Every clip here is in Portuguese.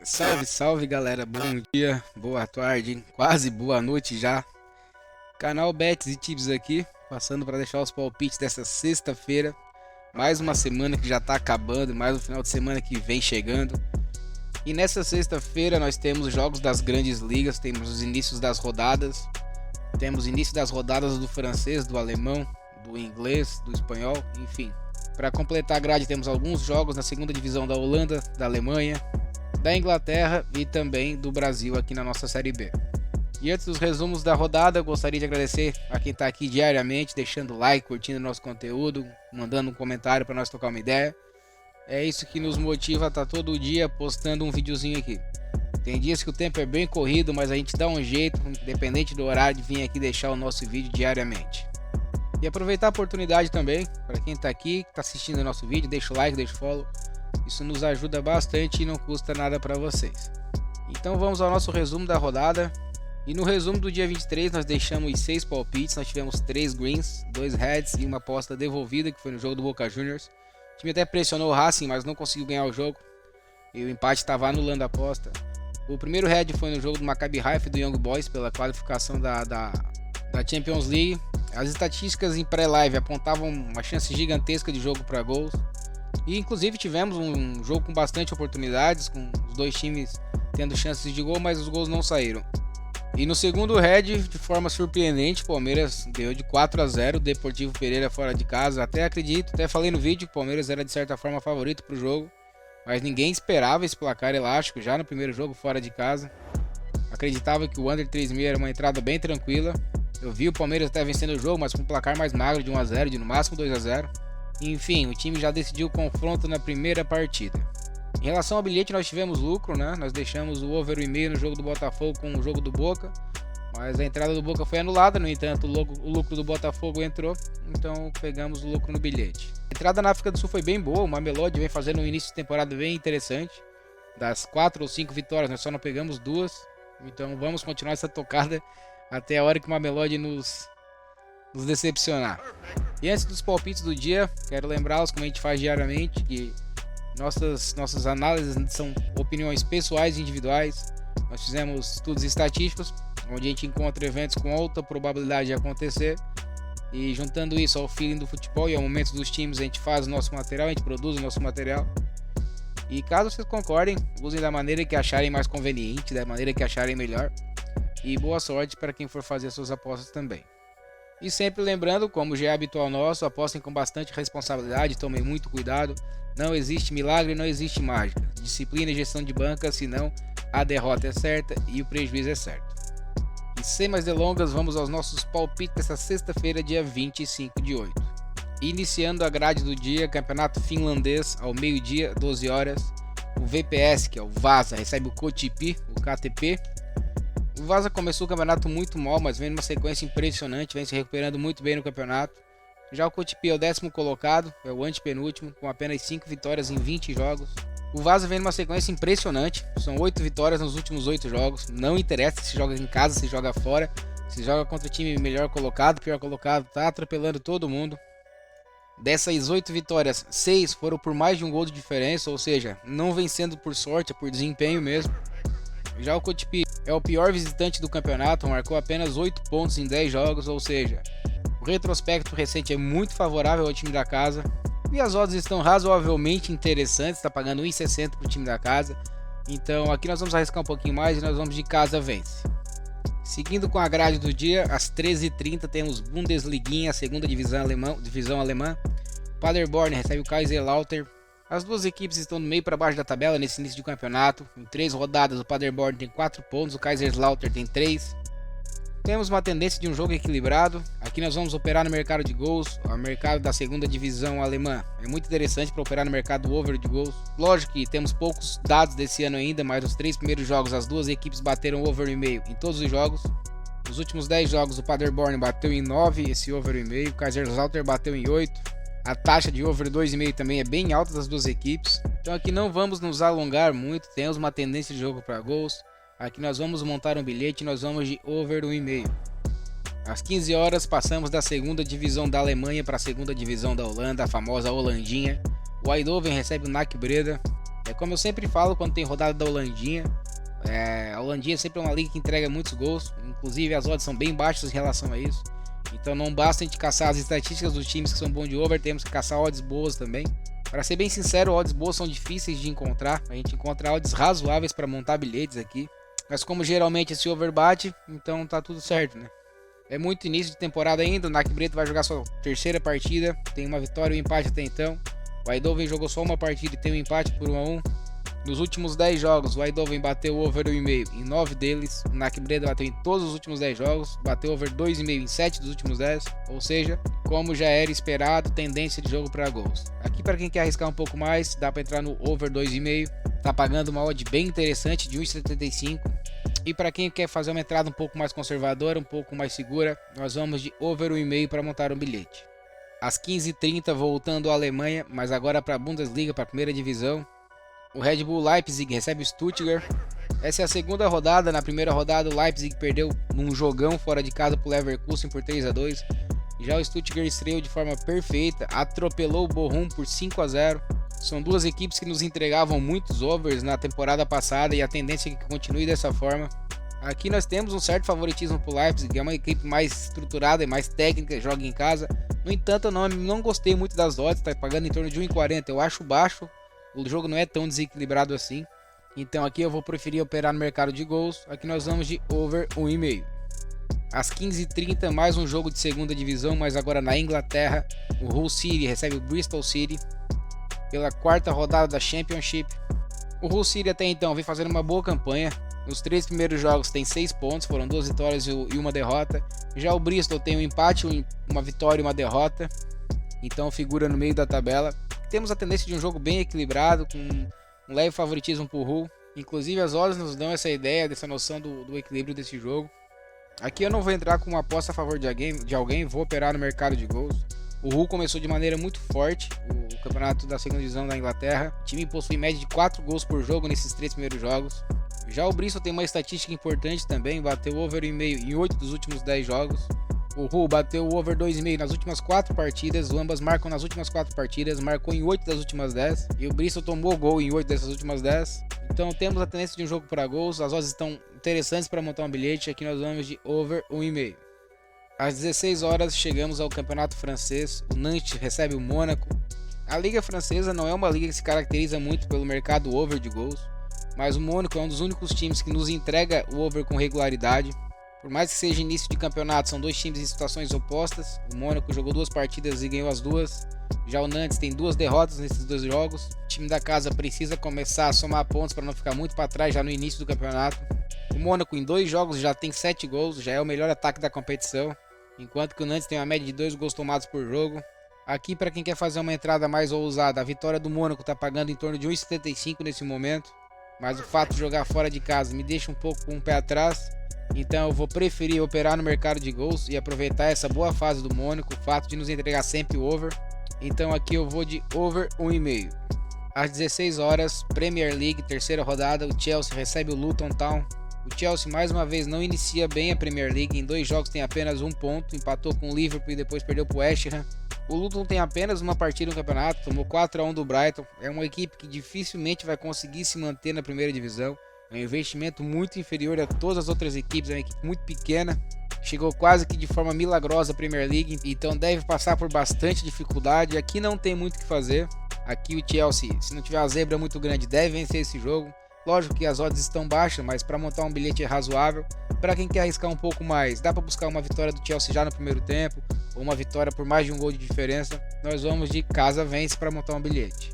Salve, salve galera, bom dia, boa tarde, quase boa noite já. Canal Bets e Tips aqui, passando para deixar os palpites dessa sexta-feira. Mais uma semana que já tá acabando, mais um final de semana que vem chegando. E nessa sexta-feira nós temos jogos das grandes ligas, temos os inícios das rodadas. Temos início das rodadas do francês, do alemão, do inglês, do espanhol, enfim. Para completar a grade temos alguns jogos na segunda divisão da Holanda, da Alemanha, da Inglaterra e também do Brasil aqui na nossa Série B. E antes dos resumos da rodada, eu gostaria de agradecer a quem está aqui diariamente, deixando like, curtindo nosso conteúdo, mandando um comentário para nós trocar uma ideia. É isso que nos motiva a estar todo dia postando um videozinho aqui. Tem dias que o tempo é bem corrido, mas a gente dá um jeito, independente do horário, de vir aqui deixar o nosso vídeo diariamente. E aproveitar a oportunidade também, para quem está aqui, que está assistindo o nosso vídeo, deixa o like, deixa o follow. Isso nos ajuda bastante e não custa nada para vocês. Então vamos ao nosso resumo da rodada. E no resumo do dia 23 nós deixamos 6 palpites, nós tivemos 3 greens, 2 reds e uma aposta devolvida, que foi no jogo do Boca Juniors. O time até pressionou o Racing, mas não conseguiu ganhar o jogo. E o empate estava anulando a aposta. O primeiro red foi no jogo do Maccabi Haifa e do Young Boys pela qualificação da Champions League. As estatísticas em pré-live apontavam uma chance gigantesca de jogo para gols. E inclusive tivemos um jogo com bastante oportunidades, com os dois times tendo chances de gol, mas os gols não saíram. E no segundo red, de forma surpreendente, o Palmeiras ganhou de 4-0, o Deportivo Pereira fora de casa. Até falei no vídeo que o Palmeiras era de certa forma favorito para o jogo, mas ninguém esperava esse placar elástico já no primeiro jogo fora de casa. Acreditava que o under 3,5 era uma entrada bem tranquila. Eu vi o Palmeiras até vencendo o jogo, mas com um placar mais magro de 1-0, de no máximo 2-0. Enfim, o time já decidiu o confronto na primeira partida. Em relação ao bilhete, nós tivemos lucro, né? Nós deixamos o over 1,5 no jogo do Botafogo com o jogo do Boca, mas a entrada do Boca foi anulada. No entanto, o lucro do Botafogo entrou, então pegamos o lucro no bilhete. A entrada na África do Sul foi bem boa, o Mamelodi vem fazendo um início de temporada bem interessante. Das 4 ou 5 vitórias, nós só não pegamos 2, então vamos continuar essa tocada até a hora que o Mamelodi nos decepcionar. E antes dos palpites do dia, quero lembrá-los, como a gente faz diariamente, que nossas análises são opiniões pessoais e individuais. Nós fizemos estudos estatísticos, onde a gente encontra eventos com alta probabilidade de acontecer, e juntando isso ao feeling do futebol e ao momento dos times, a gente faz o nosso material, a gente produz o nosso material. E caso vocês concordem, usem da maneira que acharem mais conveniente, da maneira que acharem melhor. E boa sorte para quem for fazer suas apostas também. E sempre lembrando, como já é habitual nosso, apostem com bastante responsabilidade, tomem muito cuidado. Não existe milagre, não existe mágica. Disciplina e gestão de banca, senão a derrota é certa e o prejuízo é certo. E sem mais delongas, vamos aos nossos palpites desta sexta-feira, dia 25 de 8. Iniciando a grade do dia, campeonato finlandês, ao meio-dia, 12 horas. O VPS, que é o Vasa, recebe o Kotipi, o KTP. O Vasa começou o campeonato muito mal, mas vem numa sequência impressionante, vem se recuperando muito bem no campeonato. Já o Kotipi é o 10º colocado, é o antepenúltimo, com apenas 5 vitórias em 20 jogos. O Vasa vem numa sequência impressionante, são 8 vitórias nos últimos 8 jogos. Não interessa se joga em casa, se joga fora, se joga contra o time melhor colocado, pior colocado, tá atropelando todo mundo. Dessas 8 vitórias, 6 foram por mais de um gol de diferença, ou seja, não vencendo por sorte, é por desempenho mesmo. Já o Kotipi é o pior visitante do campeonato, marcou apenas 8 pontos em 10 jogos, ou seja, o retrospecto recente é muito favorável ao time da casa. E as odds estão razoavelmente interessantes, está pagando 1,60 para o time da casa. Então aqui nós vamos arriscar um pouquinho mais e nós vamos de casa vence. Seguindo com a grade do dia, às 13h30 temos Bundesliguinha, a segunda divisão alemã. Paderborn recebe o Kaiserslautern. As duas equipes estão no meio para baixo da tabela nesse início de campeonato. Em 3 rodadas o Paderborn tem 4 pontos, o Kaiserslautern tem 3. Temos uma tendência de um jogo equilibrado. Aqui nós vamos operar no mercado de gols, o mercado da segunda divisão alemã. É muito interessante para operar no mercado do over de gols. Lógico que temos poucos dados desse ano ainda, mas nos 3 primeiros jogos as duas equipes bateram over 1,5 em todos os jogos. Nos últimos 10 jogos o Paderborn bateu em 9 esse over 1,5, o Kaiserslautern bateu em 8. A taxa de over 2,5 também é bem alta das duas equipes. Então aqui não vamos nos alongar muito, temos uma tendência de jogo para gols. Aqui nós vamos montar um bilhete e nós vamos de over 1,5. Às 15 horas passamos da segunda divisão da Alemanha para a segunda divisão da Holanda, a famosa Holandinha. O Eindhoven recebe o NAC Breda. É como eu sempre falo quando tem rodada da Holandinha. A Holandinha sempre é uma liga que entrega muitos gols. Inclusive as odds são bem baixas em relação a isso. Então não basta a gente caçar as estatísticas dos times que são bons de over, temos que caçar odds boas também. Para ser bem sincero, odds boas são difíceis de encontrar. A gente encontra odds razoáveis para montar bilhetes aqui. Mas como geralmente esse over bate, então tá tudo certo, né? É muito início de temporada ainda, o NAC Breda vai jogar sua terceira partida, tem uma vitória e um empate até então. O Eindhoven jogou só uma partida e tem um empate por 1-1. Nos últimos 10 jogos, o Eindhoven bateu o over 1,5 em 9 deles. O NAC Breda bateu em todos os últimos 10 jogos, bateu over 2,5 em 7 dos últimos 10. Ou seja, como já era esperado, tendência de jogo para gols. Aqui para quem quer arriscar um pouco mais, dá para entrar no over 2,5. Tá pagando uma odd bem interessante de 1,75. E para quem quer fazer uma entrada um pouco mais conservadora, um pouco mais segura, nós vamos de over 1,5 para montar um bilhete. Às 15h30, voltando à Alemanha, mas agora para a Bundesliga, para a primeira divisão. O Red Bull Leipzig recebe o Stuttgart. Essa é a segunda rodada. Na primeira rodada, o Leipzig perdeu num jogão fora de casa para o Leverkusen por 3-2. Já o Stuttgart estreou de forma perfeita, atropelou o Bochum por 5-0. São duas equipes que nos entregavam muitos overs na temporada passada e a tendência é que continue dessa forma. Aqui nós temos um certo favoritismo para o Leipzig, que é uma equipe mais estruturada e mais técnica, joga em casa. No entanto, eu não gostei muito das odds, está pagando em torno de 1,40, eu acho baixo. O jogo não é tão desequilibrado assim. Então aqui eu vou preferir operar no mercado de gols. Aqui nós vamos de over 1,5. Às 15h30, mais um jogo de segunda divisão, mas agora na Inglaterra. O Hull City recebe o Bristol City pela quarta rodada da Championship. O Hull City até então vem fazendo uma boa campanha. Nos 3 primeiros jogos tem 6 pontos, foram 2 vitórias e uma derrota. Já o Bristol tem um empate, uma vitória e uma derrota. Então figura no meio da tabela. Temos a tendência de um jogo bem equilibrado, com um leve favoritismo para o Hull. Inclusive as odds nos dão essa ideia, dessa noção do equilíbrio desse jogo. Aqui eu não vou entrar com uma aposta a favor de alguém, vou operar no mercado de gols. O Hull começou de maneira muito forte o campeonato da segunda divisão da Inglaterra. O time possui média de 4 gols por jogo nesses 3 primeiros jogos. Já o Bristol tem uma estatística importante também, bateu over 1,5 em 8 dos últimos 10 jogos. O Hull bateu o over 2,5 nas últimas 4 partidas, o ambas marcam nas últimas 4 partidas, marcou em 8 das últimas 10. E o Bristol tomou gol em 8 dessas últimas 10. Então temos a tendência de um jogo para gols, as odds estão interessantes para montar um bilhete, aqui nós vamos de over 1,5. Às 16 horas chegamos ao campeonato francês, o Nantes recebe o Mônaco. A liga francesa não é uma liga que se caracteriza muito pelo mercado over de gols, mas o Mônaco é um dos únicos times que nos entrega o over com regularidade. Por mais que seja início de campeonato, são dois times em situações opostas. O Mônaco jogou 2 partidas e ganhou as 2. Já o Nantes tem 2 derrotas nesses 2 jogos. O time da casa precisa começar a somar pontos para não ficar muito para trás já no início do campeonato. O Mônaco em 2 jogos já tem 7 gols, já é o melhor ataque da competição, enquanto que o Nantes tem uma média de 2 gols tomados por jogo. Aqui, para quem quer fazer uma entrada mais ousada, a vitória do Mônaco está pagando em torno de 1,75 nesse momento, mas o fato de jogar fora de casa me deixa um pouco com o pé atrás. Então eu vou preferir operar no mercado de gols e aproveitar essa boa fase do Mônaco, o fato de nos entregar sempre o over. Então aqui eu vou de over 1,5. Às 16 horas, Premier League, terceira rodada, o Chelsea recebe o Luton Town. O Chelsea mais uma vez não inicia bem a Premier League, em 2 jogos tem apenas 1 ponto, empatou com o Liverpool e depois perdeu para o West Ham. O Luton tem apenas uma partida no campeonato, tomou 4-1 do Brighton, é uma equipe que dificilmente vai conseguir se manter na primeira divisão. É um investimento muito inferior a todas as outras equipes, é uma equipe muito pequena, chegou quase que de forma milagrosa à Premier League, então deve passar por bastante dificuldade. Aqui não tem muito o que fazer, aqui o Chelsea, se não tiver uma zebra muito grande, deve vencer esse jogo. Lógico que as odds estão baixas, mas para montar um bilhete é razoável. Para quem quer arriscar um pouco mais, dá para buscar uma vitória do Chelsea já no primeiro tempo, ou uma vitória por mais de 1 gol de diferença. Nós vamos de casa vence para montar um bilhete.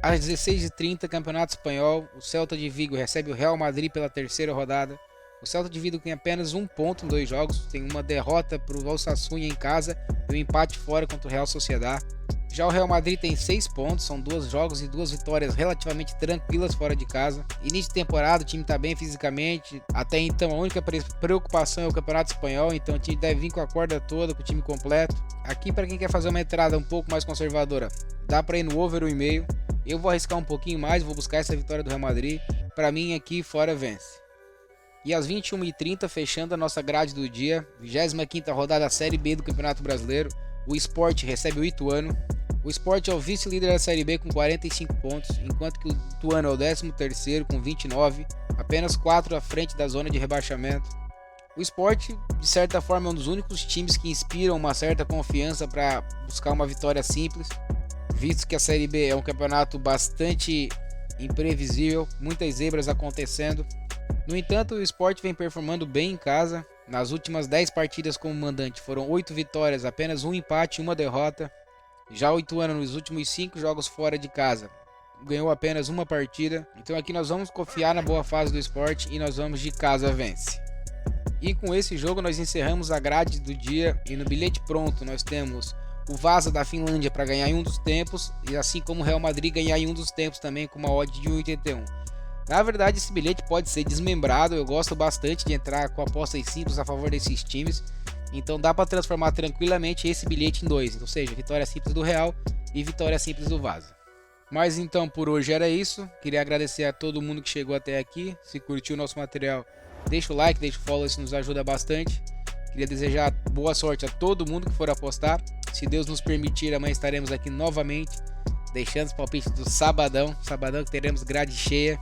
Às 16h30, Campeonato Espanhol, o Celta de Vigo recebe o Real Madrid pela terceira rodada. O Celta de Vigo tem apenas 1 ponto em 2 jogos, tem uma derrota para o Osasuna em casa e um empate fora contra o Real Sociedad. Já o Real Madrid tem 6 pontos, são 2 jogos e 2 vitórias relativamente tranquilas fora de casa. Início de temporada, o time está bem fisicamente, até então a única preocupação é o Campeonato Espanhol, então o time deve vir com a corda toda, com o time completo. Aqui para quem quer fazer uma entrada um pouco mais conservadora, dá para ir no over 1,5. Eu vou arriscar um pouquinho mais, vou buscar essa vitória do Real Madrid. Para mim aqui fora vence. E às 21h30, fechando a nossa grade do dia, 25ª rodada da Série B do Campeonato Brasileiro, o Sport recebe o Ituano. O Sport é o vice-líder da Série B com 45 pontos, enquanto que o Ituano é o 13º com 29, apenas 4 à frente da zona de rebaixamento. O Sport, de certa forma, é um dos únicos times que inspiram uma certa confiança para buscar uma vitória simples, visto que a Série B é um campeonato bastante imprevisível, muitas zebras acontecendo. No entanto, o Sport vem performando bem em casa. Nas últimas 10 partidas como mandante foram 8 vitórias, apenas um empate e uma derrota. Já o Ituano, nos últimos 5 jogos fora de casa, ganhou apenas uma partida. Então aqui nós vamos confiar na boa fase do Sport e nós vamos de casa vence. E com esse jogo nós encerramos a grade do dia, e no bilhete pronto nós temos o Vasa da Finlândia para ganhar em um dos tempos, e assim como o Real Madrid ganhar em um dos tempos também com uma odd de 1,81. Na verdade esse bilhete pode ser desmembrado, eu gosto bastante de entrar com apostas simples a favor desses times, então dá para transformar tranquilamente esse bilhete em dois, ou seja, vitória simples do Real e vitória simples do Vasa. Mas então por hoje era isso, queria agradecer a todo mundo que chegou até aqui. Se curtiu o nosso material, deixa o like, deixa o follow, isso nos ajuda bastante. Queria desejar boa sorte a todo mundo que for apostar. Se Deus nos permitir, amanhã estaremos aqui novamente, deixando os palpites do sabadão que teremos grade cheia.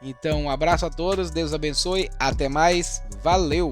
Então um abraço a todos, Deus abençoe, até mais, valeu!